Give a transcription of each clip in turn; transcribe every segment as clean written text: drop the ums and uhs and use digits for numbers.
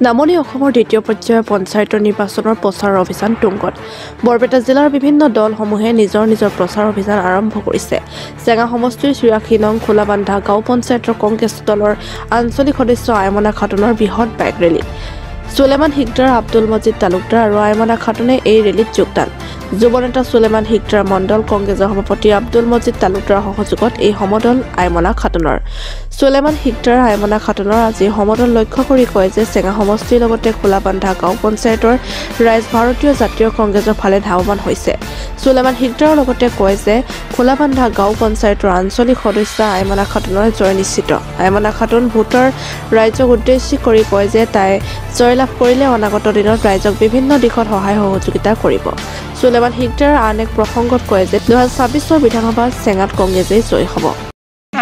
নামনি অসমৰ দ্বিতীয় পৰ্যায়ৰ পঞ্চায়তৰ নিৰ্বাচনৰ প্ৰচাৰ অভিযান তুংগত বৰপেটা জিলাৰ বিভিন্ন দলসমূহে নিজৰ প্ৰচাৰ অভিযান আৰম্ভ কৰিছে। চেঙা সমষ্টিৰ ৮৪ নং খোলাবান্ধা গাঁও পঞ্চায়তৰ কংগ্ৰেছ দলৰ আঞ্চলিক সদস্য আইমনা খাতুনৰ বৃহৎ বাইক ৰেলী। সুলেমান হিকদাৰ, আব্দুল মজিদ তালুকদাৰ আৰু আইমনা খাতুনে এই ৰেলীত যোগদান। যুৱ নেতা সুলেমান হিকদাৰ, মণ্ডল কংগ্ৰেছৰ সভাপতি আব্দুল মজিদ তালুকদাৰৰ সহযোগত এই সমদল আইমনা খাতুনৰ। সুলেমান হিকদাৰ, আইমনা খাতুনৰ আজি সমদল লক্ষ্য কৰি কয় যে চেঙা সমষ্টিৰ লগতে খোলাবান্ধা গাঁও পঞ্চায়তৰ ৰাইজ ভাৰতীয় জাতীয় কংগ্ৰেছৰ ফালে ধাৱমান হৈছে। সুলেমান হিকদাৰৰ লগতে কয় যে খোলাবান্ধা গাঁও পঞ্চায়তৰ আঞ্চলিক সদস্য আইমনা খাতুনৰ জয় নিশ্চিত। আইমনা খাতুন ভোটৰ ৰাইজক উদ্দেশ্যি কৰি কয় যে তাই জয়লাভ কৰিলে অনাগত দিনত ৰাইজক বিভিন্ন দিশত সহায় সহযোগিতা কৰিব। সুলেমান হিকদাৰ আন এক প্ৰসংগত কয় যে ২০২৬ বিধানসভা চেঙাত কংগ্ৰেছেই জয়ী হ'ব।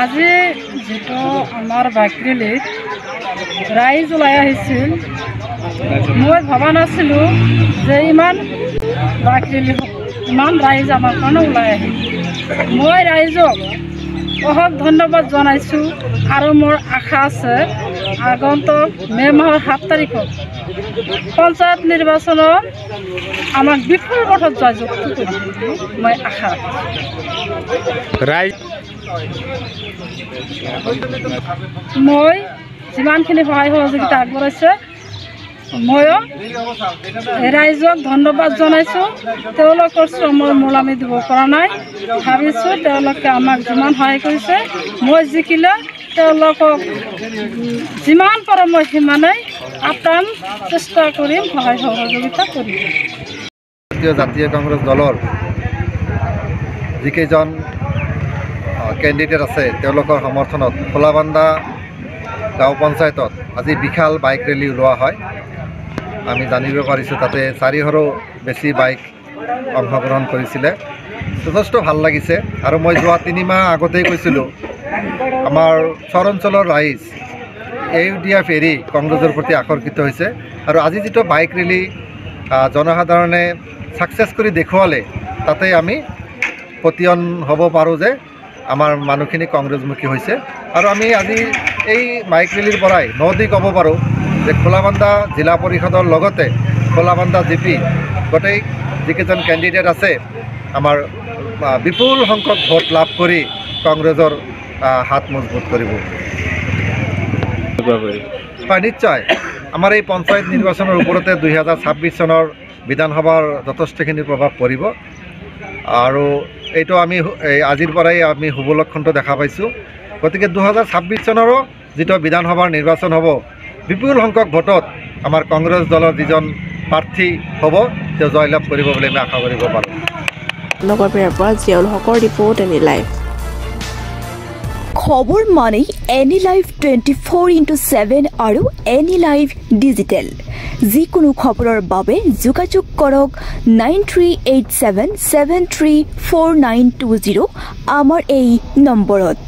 আজি যেটো আমাৰ বাইক ৰেলীত ৰাইজ ওলাই আহিছিল, মই ভবা নাছিলোঁ যে ইমান বাইক ৰেলী হ'ব, ইমান ৰাইজ আমাৰ কাৰণে ওলাই আহিল। মই ৰাইজক অশেষ ধন্যবাদ জনাইছোঁ আৰু মোৰ আশা আছে আগন্তুক মে' মাহৰ ৭ তাৰিখত পঞ্চায়ত নিৰ্বাচনত আমাক বিপুল ভোটত জয়যুক্ত কৰিব মই আশা ৰাখিছোঁ। মই যিমানখিনি সহায় সহযোগিতা আগবঢ়াইছে ময়ো ৰাইজক ধন্যবাদ জনাইছোঁ। তেওঁলোকৰ শ্ৰমৰ মূল আমি দিব পৰা নাই, ভাবিছোঁ তেওঁলোকে আমাক যিমান সহায় কৰিছে, মই জিকিলে তেওঁলোকক যিমান পাৰোঁ মই সিমানেই আপ্ৰাণ চেষ্টা কৰিম, সহায় সহযোগিতা কৰিম। জাতীয় কংগ্ৰেছ দলৰ যিকেইজন কেণ্ডিডেট আছে তেওঁলোকৰ সমৰ্থনত খোলাবান্ধা গাঁও পঞ্চায়তত আজি বিশাল বাইক ৰেলী ওলোৱা হয়। আমি জানিব পাৰিছোঁ তাতে ৪০০ৰো বেছি বাইক অংশগ্ৰহণ কৰিছিলে। যথেষ্ট ভাল লাগিছে আৰু মই যোৱা ৩ মাহ আগতেই কৈছিলোঁ আমাৰ চৰ অঞ্চলৰ ৰাইজ AUDF এৰি কংগ্ৰেছৰ প্ৰতি আকৰ্ষিত হৈছে আৰু আজি যিটো বাইক ৰেলী জনসাধাৰণে ছাকচেছ কৰি দেখুৱালে তাতে আমি পতিয়ন হ'ব পাৰোঁ যে আমাৰ মানুহখিনি কংগ্ৰেছমুখী হৈছে। আৰু আমি আজি এই বাইক ৰেলীৰ পৰাই নদী ক'ব পাৰোঁ যে খোলাবান্ধা জিলা পৰিষদৰ লগতে খোলাবান্ধা GP গোটেই যিকেইজন কেণ্ডিডেট আছে আমাৰ বিপুল সংখ্যক ভোট লাভ কৰি কংগ্ৰেছৰ হাত মজবুত কৰিব। নিশ্চয় আমাৰ এই পঞ্চায়ত নিৰ্বাচনৰ ওপৰতে ২০২৬ চনৰ বিধানসভাৰ যথেষ্টখিনি প্ৰভাৱ পৰিব আৰু এইটো আমি আজিৰ পৰাই আমি শুভ লক্ষণটো দেখা পাইছোঁ। গতিকে ২০২৬ চনৰো যিটো বিধানসভাৰ নিৰ্বাচন হ'ব, বিপুল সংখ্যক ভোটত আমাৰ কংগ্ৰেছ দলৰ যিজন প্ৰাৰ্থী হ'ব তেওঁ জয়লাভ কৰিব বুলি আমি আশা কৰিব পাৰোঁ। নগৰপেৰাৰ পৰা জিয়াউল হকৰ ৰিপৰ্ট, এনি লাইভ। খবৰ মানে এনি লাইভ 24/7 আৰু এনি লাইভ ডিজিটেল। যিকোনো খবৰৰ বাবে যোগাযোগ কৰক 9387734920 আমাৰ এই নম্বৰত।